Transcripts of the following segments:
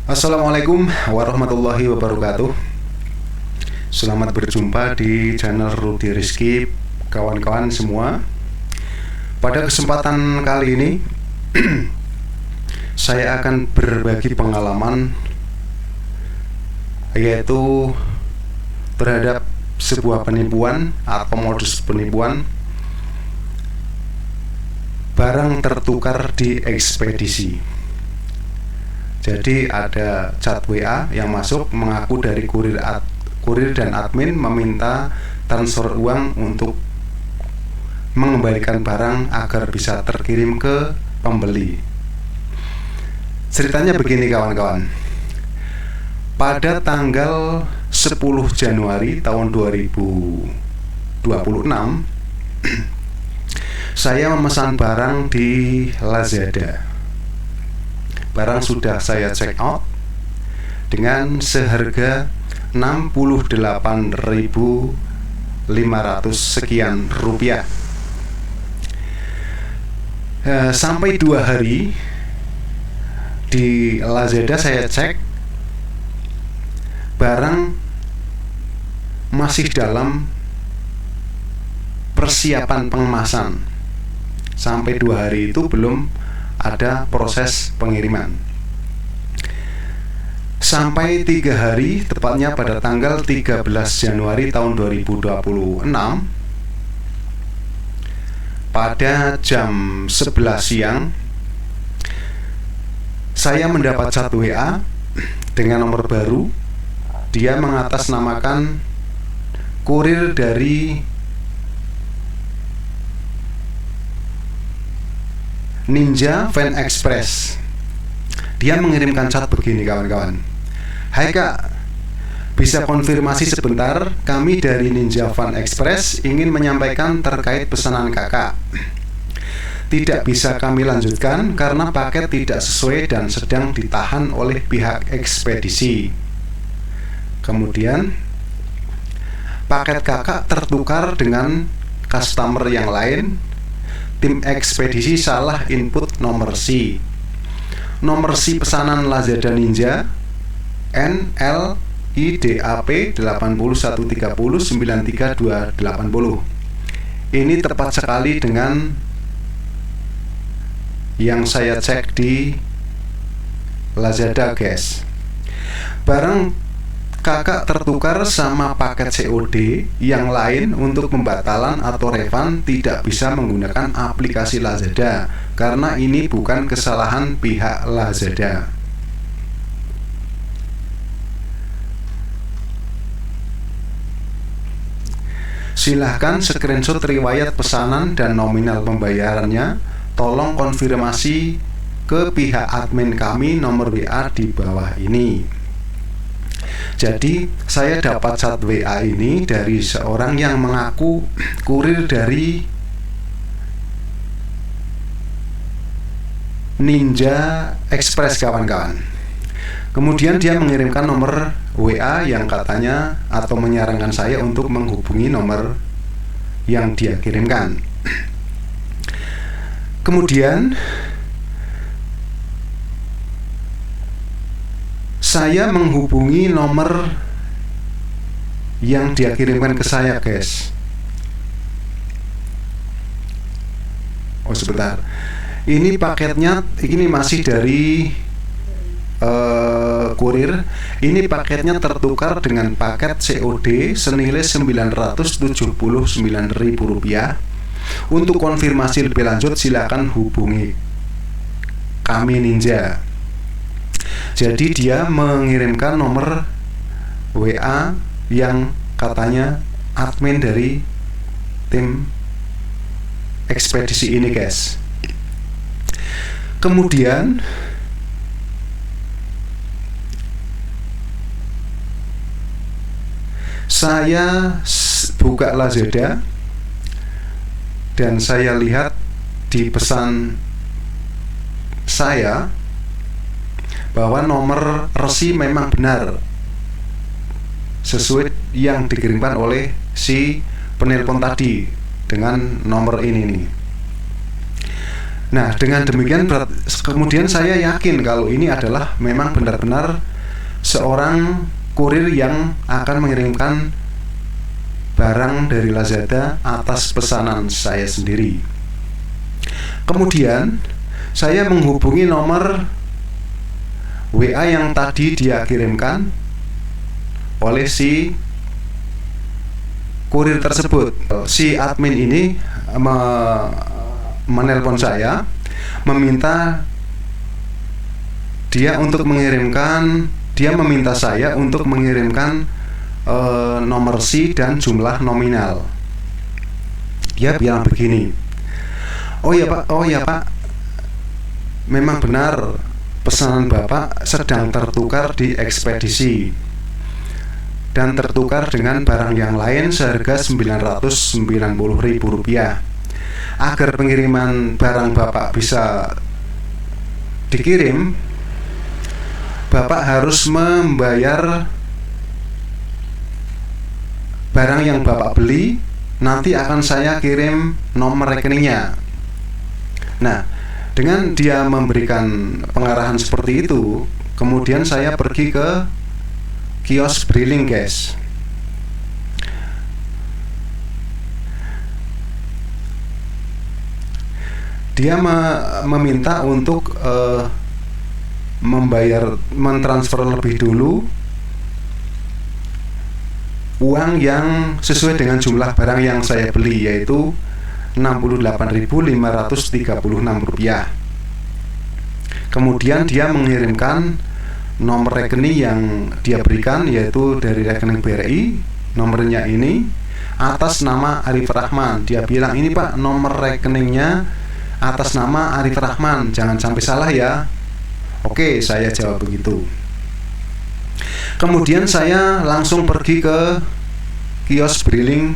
Assalamualaikum warahmatullahi wabarakatuh. Selamat berjumpa di channel Rudy Rizky, kawan-kawan semua. Pada kesempatan kali ini saya akan berbagi pengalaman, yaitu terhadap sebuah penipuan atau modus penipuan barang tertukar di ekspedisi. Jadi ada chat WA yang masuk mengaku dari kurir dan admin meminta transfer uang untuk mengembalikan barang agar bisa terkirim ke pembeli. Ceritanya begini kawan-kawan. Pada tanggal 10 Januari tahun 2026 saya memesan barang di Lazada. Barang sudah saya check out dengan seharga 68.500 sekian rupiah. Sampai 2 hari di Lazada saya cek, barang masih dalam persiapan pengemasan. Sampai 2 hari itu belum ada proses pengiriman. Sampai 3 hari, tepatnya pada tanggal 13 Januari tahun 2026 pada jam 11 siang saya mendapat satu WA dengan nomor baru. Dia mengatasnamakan kurir dari Ninja Van Express. Dia mengirimkan chat begini kawan-kawan. Hai kak, bisa konfirmasi sebentar, kami dari Ninja Van Express ingin menyampaikan terkait pesanan kakak. Tidak bisa kami lanjutkan karena paket tidak sesuai dan sedang ditahan oleh pihak ekspedisi. Kemudian paket kakak tertukar dengan customer yang lain. Tim ekspedisi salah input nomor SI. Nomor SI pesanan Lazada Ninja NLIDAP 813093280. Ini tepat sekali dengan yang saya cek di Lazada, guys. Barang kakak tertukar sama paket COD yang lain. Untuk pembatalan atau refund tidak bisa menggunakan aplikasi Lazada karena ini bukan kesalahan pihak Lazada. Silahkan screenshot riwayat pesanan dan nominal pembayarannya. Tolong konfirmasi ke pihak admin kami, nomor WA di bawah ini. Jadi saya dapat chat WA ini dari seorang yang mengaku kurir dari Ninja Express, kawan-kawan. Kemudian dia mengirimkan nomor WA yang katanya atau menyarankan saya untuk menghubungi nomor yang dia kirimkan. Kemudian saya menghubungi nomor yang dia kirimkan ke saya, guys. Oh sebentar, ini paketnya, ini masih dari kurir. Ini paketnya tertukar dengan paket COD senilai Rp979.000. Untuk konfirmasi lebih lanjut silakan hubungi kami Ninja. Jadi dia mengirimkan nomor WA yang katanya admin dari tim ekspedisi ini, guys. Kemudian saya buka Lazada dan saya lihat di pesan saya bahwa nomor resi memang benar sesuai yang dikirimkan oleh si penelpon tadi dengan nomor ini nih. Nah, dengan demikian kemudian saya yakin kalau ini adalah memang benar-benar seorang kurir yang akan mengirimkan barang dari Lazada atas pesanan saya sendiri. Kemudian saya menghubungi nomor WA yang tadi dia kirimkan oleh si kurir tersebut. Si admin ini menelpon saya, meminta meminta saya untuk mengirimkan nomor SI dan jumlah nominal. Dia bilang begini, oh ya pak, memang benar pesanan Bapak sedang tertukar di ekspedisi dan tertukar dengan barang yang lain seharga Rp990.000. Agar pengiriman barang Bapak bisa dikirim, Bapak harus membayar barang yang Bapak beli. Nanti akan saya kirim nomor rekeningnya. Nah, dengan dia memberikan pengarahan seperti itu, kemudian saya pergi ke kios Briling, guys. Dia meminta untuk mentransfer lebih dulu uang yang sesuai dengan jumlah barang yang saya beli, yaitu Rp68.536. Kemudian dia mengirimkan nomor rekening yang dia berikan, yaitu dari rekening BRI, nomornya ini atas nama Arif Rahman. Dia bilang, ini Pak, nomor rekeningnya atas nama Arif Rahman, jangan sampai salah ya. Oke, saya jawab begitu. Kemudian saya langsung pergi ke kios Briling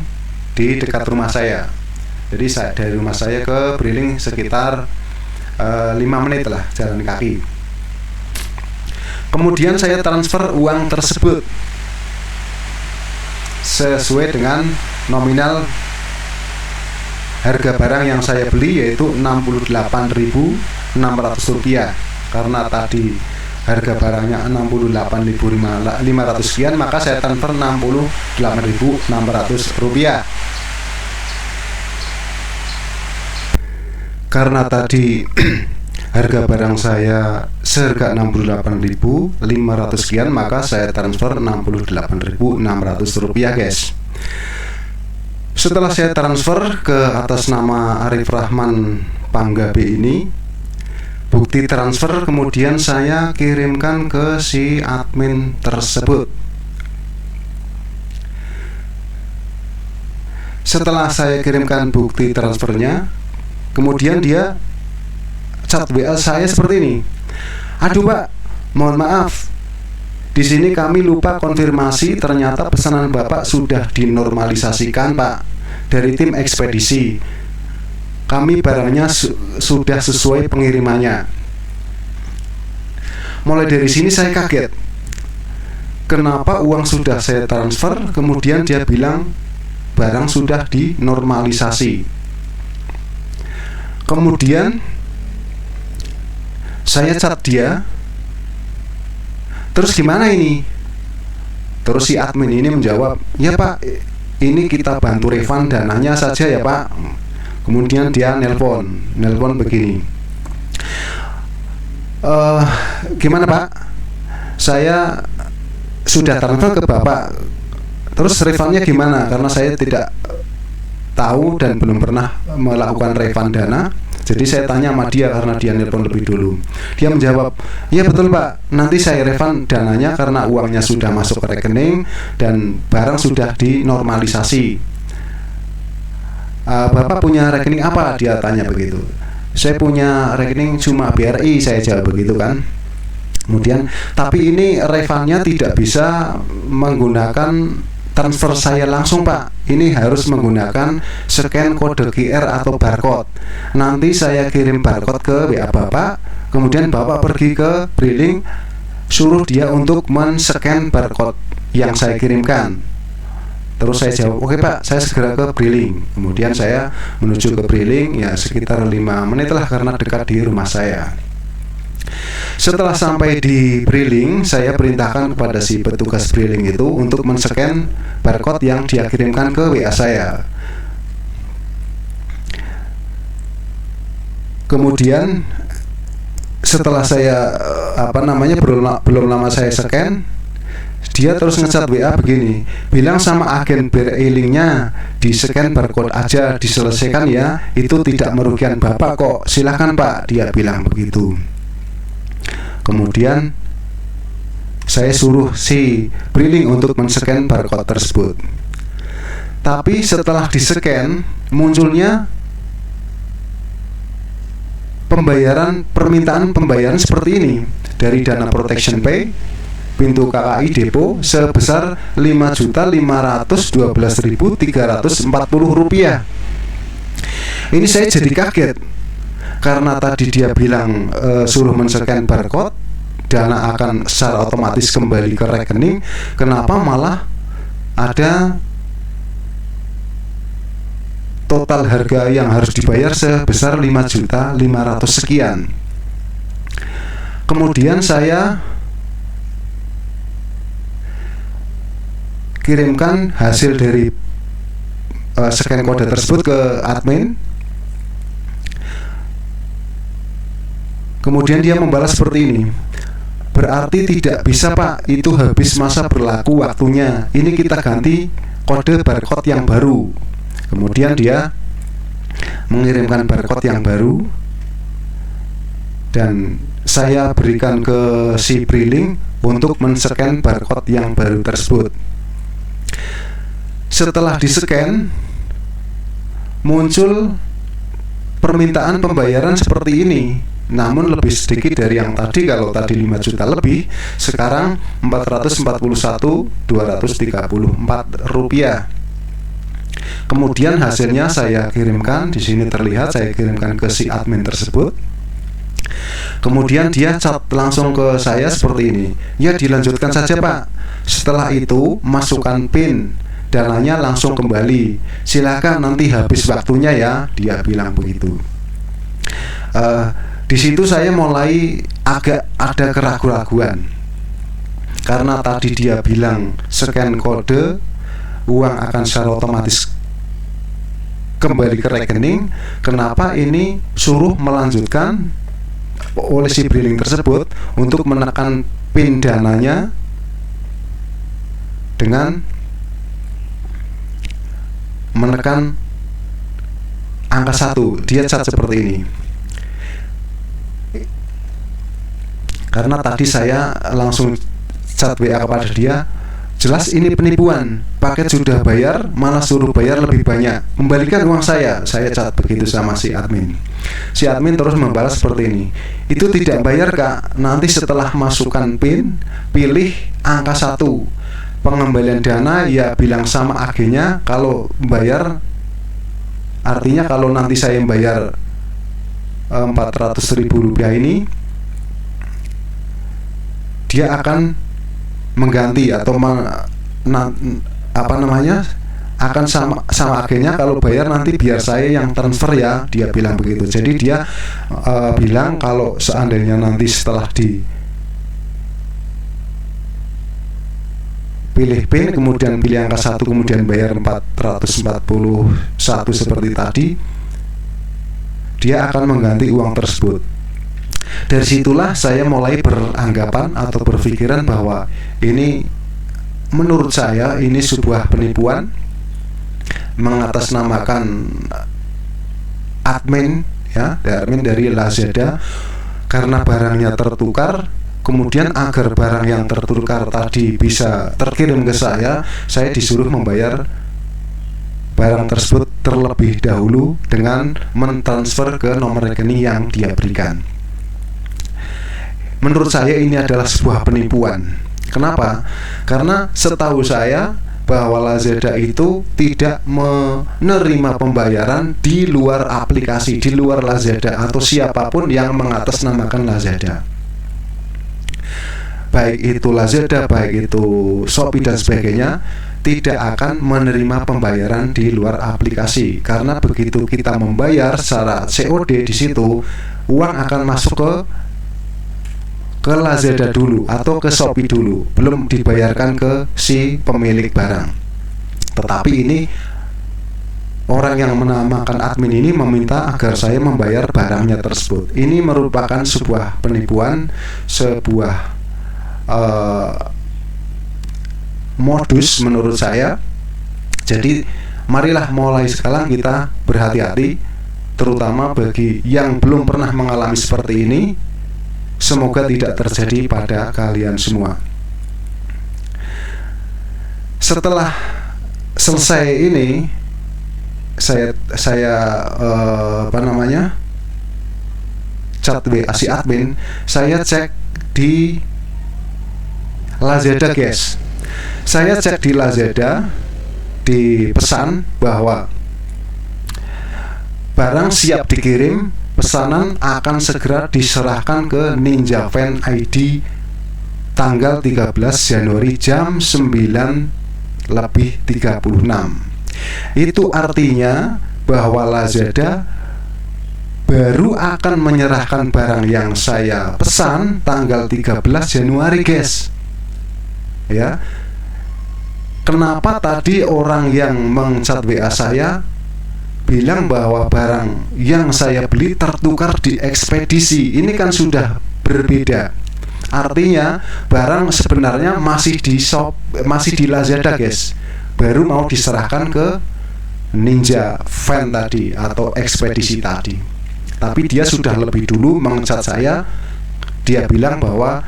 di dekat rumah saya. Jadi dari rumah saya ke Briling sekitar 5 menit lah jalan kaki. Kemudian saya transfer uang tersebut sesuai dengan nominal harga barang yang saya beli, yaitu Rp68.600. Karena tadi harga barangnya Rp68.500 sekian, maka saya transfer Rp68.600. Karena tadi harga barang saya seharga Rp68.500 sekian, maka saya transfer Rp68.600, guys. Setelah saya transfer ke atas nama Arif Rahman Panggabe ini, bukti transfer kemudian saya kirimkan ke si admin tersebut. Setelah saya kirimkan bukti transfernya, kemudian dia chat WA saya seperti ini. Aduh Pak, mohon maaf, di sini kami lupa konfirmasi, ternyata pesanan Bapak sudah dinormalisasikan Pak dari tim ekspedisi. Kami barangnya sudah sesuai pengirimannya. Mulai dari sini saya kaget. Kenapa uang sudah saya transfer, kemudian dia bilang barang sudah dinormalisasi. Kemudian saya chat dia, terus gimana ini? Terus si admin ini menjawab, ya Pak, ini kita bantu refund dananya saja ya Pak. Kemudian dia nelpon begini, gimana Pak, saya sudah transfer ke Bapak, terus refundnya gimana? Karena saya tidak tahu dan belum pernah melakukan refund dana. Jadi saya tanya sama dia karena dia nelpon lebih dulu. Dia menjawab, iya betul Pak, nanti saya refund dananya karena uangnya sudah masuk ke rekening dan barang sudah dinormalisasi. Bapak punya rekening apa? Dia tanya begitu. Saya punya rekening cuma BRI, saya jawab begitu kan. Kemudian, tapi ini refundnya tidak bisa menggunakan transfer saya langsung Pak, ini harus menggunakan scan kode QR atau barcode. Nanti saya kirim barcode ke WA Bapak, kemudian Bapak pergi ke Briling, suruh dia untuk men-scan barcode yang saya kirimkan. Terus saya jawab, oke Pak, saya segera ke Briling. Kemudian saya menuju ke Briling, ya sekitar 5 menit lah karena dekat di rumah saya. Setelah sampai di Briling, saya perintahkan kepada si petugas Briling itu untuk men-scan barcode yang dia kirimkan ke WA saya. Kemudian setelah saya belum lama saya scan, dia terus ngechat WA begini, bilang sama agen Briling-nya di scan barcode aja, diselesaikan ya, itu tidak merugikan Bapak kok, silakan Pak, dia bilang begitu. Kemudian saya suruh si Briling untuk men-scan barcode tersebut. Tapi setelah di-scan, munculnya permintaan pembayaran seperti ini dari Dana Protection Pay pintu KKI Depo sebesar Rp5.512.340. Ini saya jadi kaget karena tadi dia bilang suruh men-scan barcode, dana akan secara otomatis kembali ke rekening. Kenapa malah ada total harga yang harus dibayar sebesar 5.500.000 sekian. Kemudian saya kirimkan hasil dari scan kode tersebut ke admin. Kemudian dia membalas seperti ini, berarti tidak bisa Pak, itu habis masa berlaku waktunya, ini kita ganti kode barcode yang baru. Kemudian dia mengirimkan barcode yang baru dan saya berikan ke si Briling untuk men-scan barcode yang baru tersebut. Setelah di-scan, muncul permintaan pembayaran seperti ini, namun lebih sedikit dari yang tadi. Kalau tadi 5 juta lebih, sekarang Rp441.234. Kemudian hasilnya saya kirimkan, di sini terlihat saya kirimkan ke si admin tersebut. Kemudian dia chat langsung ke saya seperti ini, ya dilanjutkan saja Pak, setelah itu masukkan PIN, dananya langsung kembali, silakan nanti habis waktunya ya, dia bilang begitu. Di situ saya mulai agak ada keraguan-raguan karena tadi dia bilang scan kode, uang akan secara otomatis kembali ke rekening. Kenapa ini suruh melanjutkan oleh si Briling tersebut untuk menekan PIN dananya dengan menekan angka 1. Dia chat seperti ini. Karena tadi saya langsung chat WA kepada dia, jelas ini penipuan, paket sudah bayar malah suruh bayar lebih banyak, kembalikan uang saya chat begitu sama si admin. Si admin terus membalas seperti ini, itu tidak bayar Kak, nanti setelah masukkan PIN pilih angka 1, pengembalian dana ya bilang sama agennya kalau bayar, artinya kalau nanti saya bayar Rp400.000 ini, dia akan mengganti atau akan sama agennya, kalau bayar nanti biar saya yang transfer ya, dia bilang begitu. Jadi dia bilang kalau seandainya nanti setelah pilih PIN kemudian pilih angka 1 kemudian bayar 441 seperti tadi, dia akan mengganti uang tersebut. Dari situlah saya mulai beranggapan atau berpikiran bahwa ini, menurut saya ini sebuah penipuan, mengatasnamakan admin ya, admin dari Lazada, karena barangnya tertukar. Kemudian agar barang yang tertukar tadi bisa terkirim ke saya disuruh membayar barang tersebut terlebih dahulu dengan mentransfer ke nomor rekening yang dia berikan. Menurut saya ini adalah sebuah penipuan. Kenapa? Karena setahu saya bahwa Lazada itu tidak menerima pembayaran di luar aplikasi, di luar Lazada atau siapapun yang mengatasnamakan Lazada. Baik itu Lazada, baik itu Shopee dan sebagainya, tidak akan menerima pembayaran di luar aplikasi, karena begitu kita membayar secara COD di situ, uang akan masuk ke Lazada dulu atau ke Shopee dulu, belum dibayarkan ke si pemilik barang. Tetapi ini orang yang menamakan admin ini meminta agar saya membayar barangnya tersebut. Ini merupakan sebuah penipuan, sebuah modus menurut saya. Jadi marilah mulai sekarang kita berhati-hati, terutama bagi yang belum pernah mengalami seperti ini. Semoga tidak terjadi pada kalian semua. Setelah selesai ini, saya chat WA si admin, saya cek di Lazada, guys. Saya cek di Lazada, di pesan bahwa barang siap dikirim, pesanan akan segera diserahkan ke Ninja Van ID tanggal 13 Januari jam 9:36. Itu artinya bahwa Lazada baru akan menyerahkan barang yang saya pesan tanggal 13 Januari, guys. Ya. Kenapa tadi orang yang meng-chat WA saya bilang bahwa barang yang saya beli tertukar di ekspedisi? Ini kan sudah berbeda. Artinya barang sebenarnya masih di Lazada, guys. Baru mau diserahkan ke Ninja Van tadi atau ekspedisi tadi. Tapi dia sudah lebih dulu meng-chat saya. Dia bilang bahwa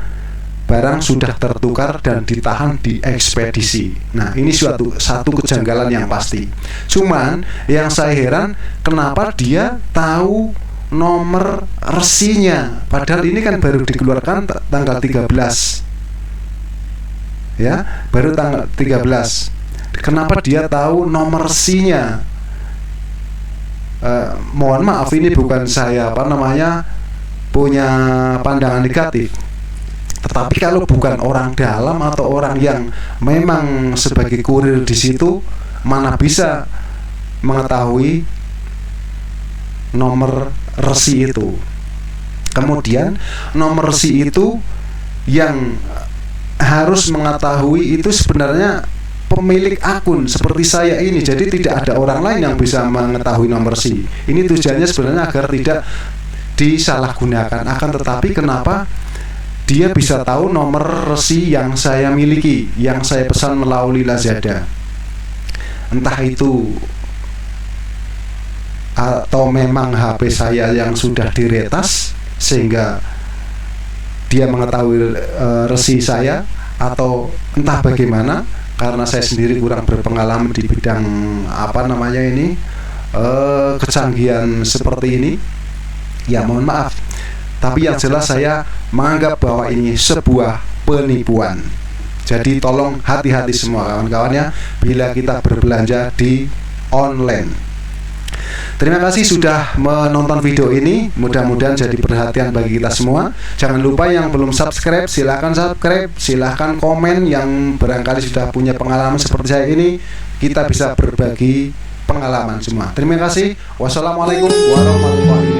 barang sudah tertukar dan ditahan di ekspedisi. Nah, ini satu kejanggalan yang pasti. Cuman yang saya heran, kenapa dia tahu nomor resinya, padahal ini kan baru dikeluarkan tanggal 13. Ya, baru tanggal 13. Kenapa dia tahu nomor resinya? Mohon maaf, ini bukan saya punya pandangan negatif. Tetapi kalau bukan orang dalam atau orang yang memang sebagai kurir di situ, mana bisa mengetahui nomor resi itu. Kemudian nomor resi itu yang harus mengetahui itu sebenarnya pemilik akun seperti saya ini. Jadi tidak ada orang lain yang bisa mengetahui nomor resi. Ini tujuannya sebenarnya agar tidak disalahgunakan. Akan tetapi kenapa dia bisa tahu nomor resi yang saya miliki, yang saya pesan melalui Lazada? Entah itu atau memang HP saya yang sudah diretas sehingga dia mengetahui resi saya, atau entah bagaimana, karena saya sendiri kurang berpengalaman di bidang kecanggihan seperti ini. Ya mohon maaf. Tapi yang jelas saya menganggap bahwa ini sebuah penipuan. Jadi tolong hati-hati semua kawan-kawannya bila kita berbelanja di online. Terima kasih sudah menonton video ini. Mudah-mudahan jadi perhatian bagi kita semua. Jangan lupa yang belum subscribe, silahkan subscribe, silahkan komen. Yang barangkali sudah punya pengalaman seperti saya ini, kita bisa berbagi pengalaman semua. Terima kasih. Wassalamualaikum warahmatullahi wabarakatuh.